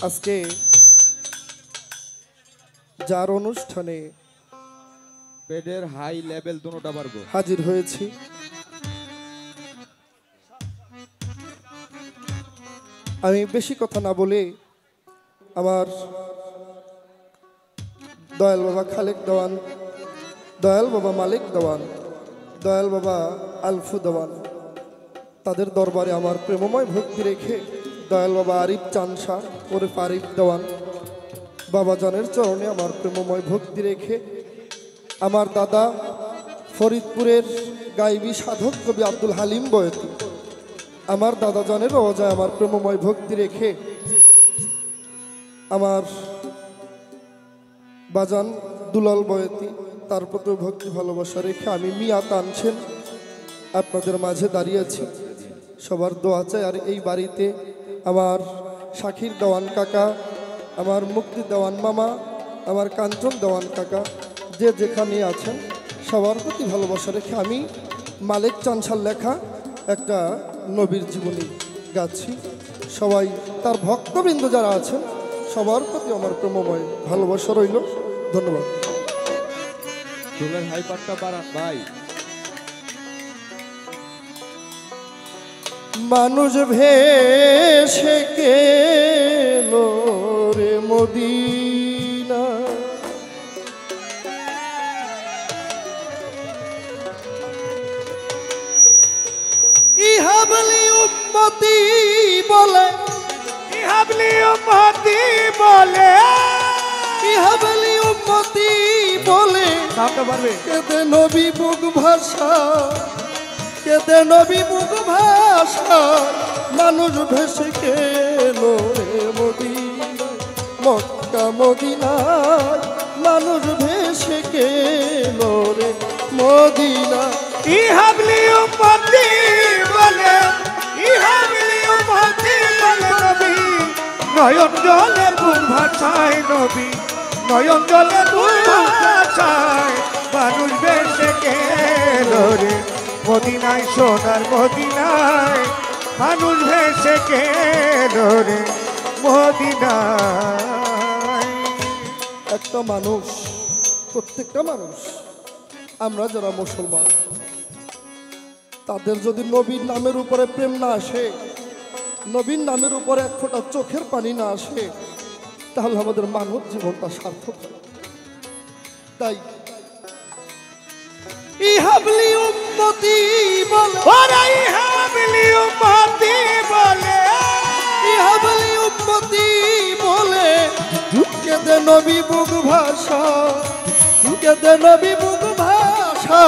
আজকে যার অনুষ্ঠানে বেডের হাই লেভেল দুটোটা পারবো হাজির হয়েছি, আমি বেশি কথা না বলে আমার দয়াল বাবা খালেক দেওয়ান, দয়াল বাবা মালিক দেওয়ান, দয়াল বাবা আলফু দেওয়ান, তাদের দরবারে আমার প্রেমময় ভক্তি রেখে দয়াল বাবা আরিফ চানসা ওরফ আরিফ দেওয়ান বাবাজানের চরণে আমার প্রেমময় ভক্তি রেখে আমার দাদা ফরিদপুরের গাইবী সাধক কবি আব্দুল হালিম বয়তি আমার দাদাজানের রওজায় আমার প্রেমময় ভক্তি রেখে আমার বাজান দুলাল বয়তি তার প্রতি ভক্তি ভালোবাসা রেখে আমি মিয়া তানছেন আপনাদের মাঝে দাঁড়িয়েছি। সবার দোয়া চাই। আর এই বাড়িতে আমার শাকির দেওয়ান কাকা, আমার মুক্তি দেওয়ান মামা, আমার কাঞ্চন দেওয়ান কাকা, যে যেখানে আছেন সবার প্রতি ভালোবাসা রেখে আমি মালিক চানসার লেখা একটা নবীর জীবনী গাচ্ছি। সবাই তার ভক্তবৃন্দ যারা আছেন সবার প্রতি আমার প্রেমময় ভালোবাসা রইল। ধন্যবাদ। চুলের হাই পাটটা বাড়ান ভাই। মানুষ ভেসে গেলো রে মদিনা, ইহাবলি উম্মতি বলে, ইহাবলি উম্মতি বলে, ইহাবলি উম্মতি বলে সামনে পারবে কেদে নবী বুক ভাষা, কেদে নবী বুক ভাষা, মানুষ ভেসে গেলো রে মদিনায়, মক্কা মদিনায় মানুষ ভেসে গেলো রে মদিনা। ইহাবলি উম্মতি বলে, ইহাবলি উম্মতি বলে নবী, নয়ন জলে বুক ভাষায় নবী, নয়ন জলে বুক ভাষায় মানুষ ভেসে গেল রে মদিনায়, সোনার মদিনায় মানুষ ভেসে গেল রে মদিনায়। একটা মানুষ, প্রত্যেকটা মানুষ, আমরা যারা মুসলমান তাদের যদি নবীর নামের উপরে প্রেম না আসে, নবীর নামের উপরে এক ফোঁটা চোখের পানি না আসে, তাহলে আমাদের মানব জীবনটা সার্থক। তাই ইহাবলি উম্মতি বলে, ওরে ইহাবলি উম্মতি বলে, ইহাবলি উম্মতি বলে কেদে নবী বুক ভাষা, কেদে নবী বুক ভাষা,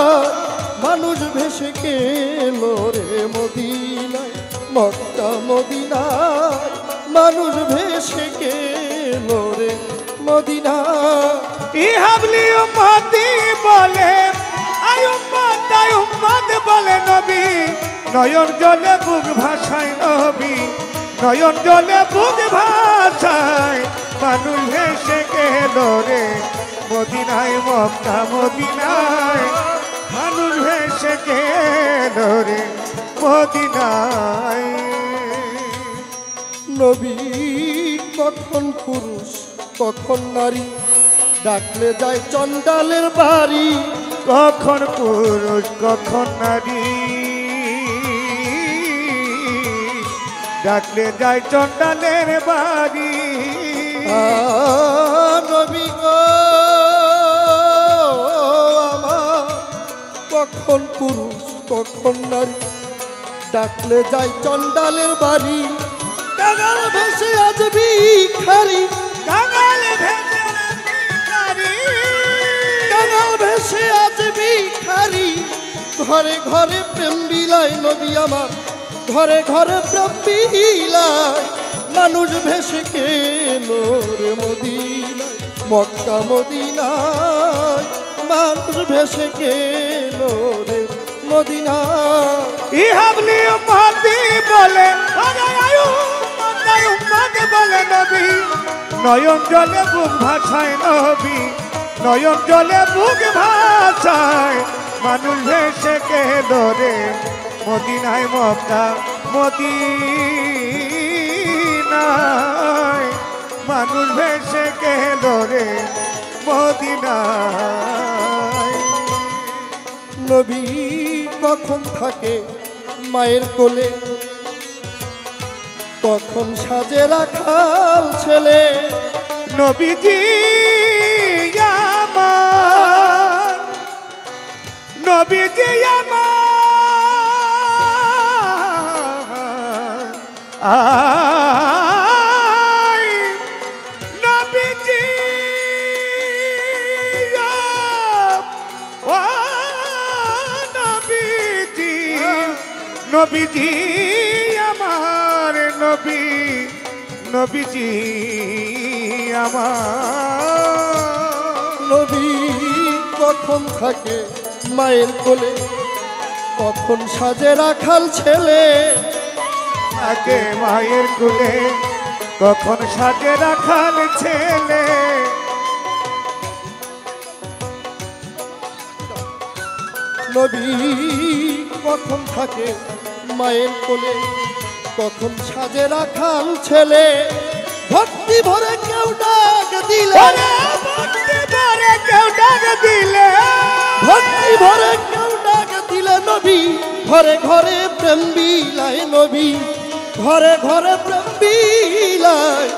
মানুষ ভেসে গেলো রে মদিনায়, মক্কা মদিনায় মানুষ ভেসে গেলো রে মদিনায়। ইহাবলি উম্মতি বলে, আয় উম্মত বলে নবী, নয়ন জলে বুক ভাষায় নবী, নয়ন জলে বুক ভাষায় মানুষ ভেসে গেল রে মদিনায়, মক্কা মদিনায় মানুষ ভেসে গেল রে মদিনায়। নবী কখন পুরুষ কখন নারী, ডাকলে যায় চন্ডালের বাড়ি, কখন পুরুষ কখন নারী, ডাকলে যায় চন্ডালের বাড়ি। নবী গো আমার, কখন পুরুষ কখন নারী, ডাকলে যায় চন্ডালের বাড়ি, কাঙাল ভেসে আজ ভিখারি, কাঙাল ভেসে আজ ভিখারি, কাঙাল ভেসে আজ ভিখারি, ঘরে ঘরে প্রেম বিলায় নবী আমার, ঘরে ঘরে প্রেম বিলায় মানুষ ভেসে গেলো রে মদিনায়, মক্কা মদিনায় মানুষ ভেসে গেলো রে মদিনায়। ইহাবলি উম্মতি বলে, ওরে উম্মত বলে নবী, নয়ন জলে বুক ভাষায় নবী, নয়ন জলে বুক ভাষায় মানুষ ভেসে গেল রে মদিনায়, মক্কা মদিনা। মানুষ ভেসে গেল রে মদিনায়। নবী কখন থাকে মায়ের কোলে, কখন সাজে রাখাল ছেলে। নবীজি আমার, নবীজি আমার, আই নবীজি ও নবীজি, নবীজি আমার নবী, নবীজি আমার। নবী কখন থাকে মায়ের কোলে, কখন সাজে রাখাল ছেলে। আগে মায়ের কোলে, কখন সাজে রাখাল ছেলে। নবী কখন থাকে মায়ের কোলে, কখন সাজে রাখাল ছেলে। ভক্তি ভরে কেউ ডাক দিলে, ভক্তি ভরে কেউ ডাক দিলে, ভক্তি ভরে কেউ ডাক দিলে। নবী ঘরে ঘরে প্রেম বিলায়, নবী ঘরে ঘরে প্রেম বিলায়।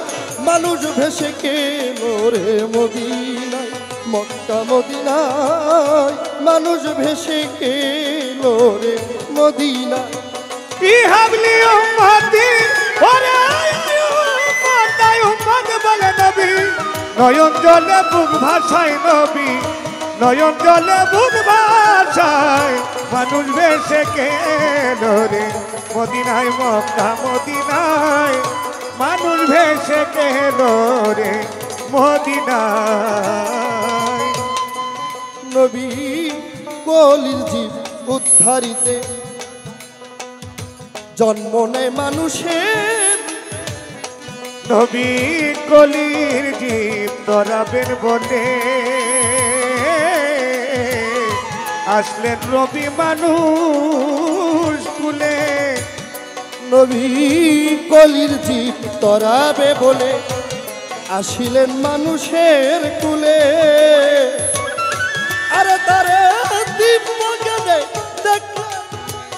মানুষ ভেসে কেন রে মদিনায়, মক্কা মদিনায়। মানুষ ভেসে কেন রে মদিনায়। ইহাবলি উম্মতি ওরে উম্মত, উম্মত বলে নবী। নয়ন জলে বুক ভাষায় নবী, নয়ন জলে বুক ভাষায়। মানুষ ভেসে গেল রে মদিনায়, মক্কা মদিনায়। মানুষ ভেসে গেল রে মদিনায়। নবী কলির জীব উদ্ধারিতে জন্ম নেয় মানুষের। নবী কলির জীব তরাবেন বলে আসলেন রবি মানুষ কুলে। নবী কলির জীব তরাবে বলে আসিলেন মানুষের কুলে। আরে তারে দিব্য জ্ঞানে দেখলে,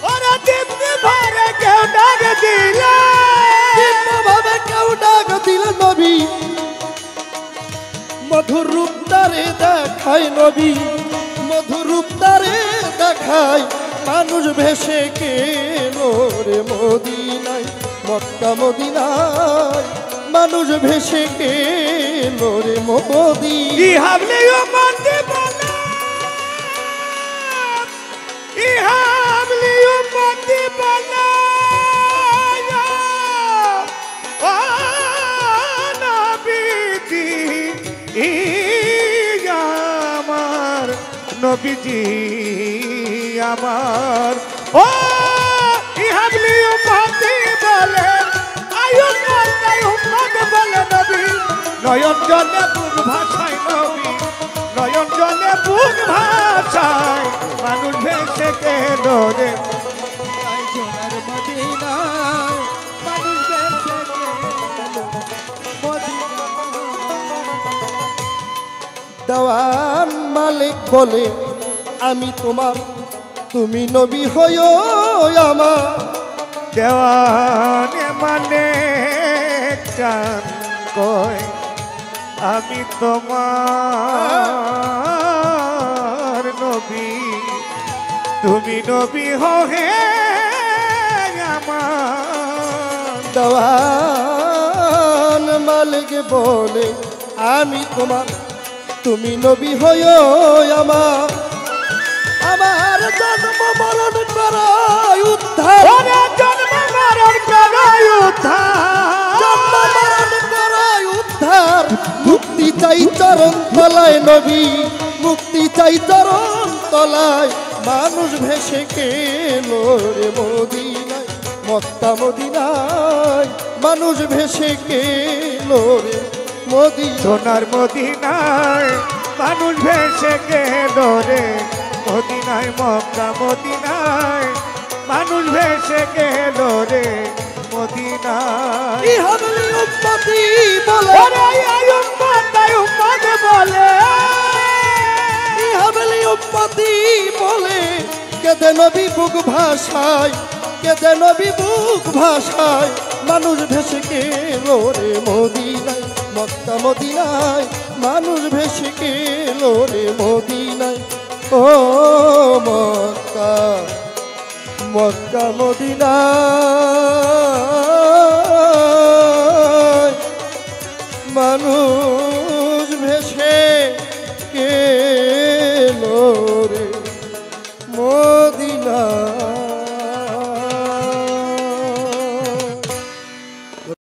ওরা দিব্যি ভরে কেউ ডাক দিলে, দিব্য ভাবে কেউ ডাক দিলে। নবী মধুর রূপ তারে দেখায়, নবী মধুর রূপ তারে দেখায়। মানুষ ভেসে কেন রে মদিনায়, মক্কা মদিনায়। মানুষ ভেসে কেন রে মদিনায়। ইহাবলি উম্মতি বলে, ইহাবলি উম্মতি বলে ও নবীজি আমার, নবীজি আমার। ও ইহাবলি উম্মতি বলে, উম্মত বলে নবী। নয়ন জলে বুক ভাষায় নবী, নয়ন জলে বুক ভাষায়। মানুষ ভেসে গেল রে সোনার মদিনায়, মানুষ ভেসে গেল মদিনায়। দেওয়ান মালিক বলে আমি তোমার, তুমি নবী হইও আমার। দেওয়ানে মানে চান কয় আমি তোমার নবী, তুমি নবী হে আমার। দেওয়ান মালিক বলে আমি তোমার, তুমি নবী হইও আমার। আমার জন্ম মরণ করাই উদ্ধার, জন্ম মরণ করাই উদ্ধার, জন্ম মরণ করাই উদ্ধার। মুক্তি চাই চরণ তলায় নবী, মুক্তি চাই চরণ তলায়। মানুষ ভেসে কেন রে মদিনায়, মক্কা মদিনায়। মানুষ ভেসে কেন রে মদিনায়। সোনার মদিনায় মানুষ ভেসে গেল রে মদিনায়, মক্কা মদিনায়। মানুষ ভেসে গেল রে মদিনায়। ইহাবলি উম্মতি বলে ওরে এই উম্মত বলে ইহাবেলি উম্মতি বলে কেঁদে নবী বুক ভাষায় কেঁদে নবী বুক ভাষায় মানুষ ভেসে গেল রে মদিনায় মক্কা মদিনায় মানুষ ভেসে গেল রে মদিনায় ও মক্কা মক্কা মদিনায় মানুষ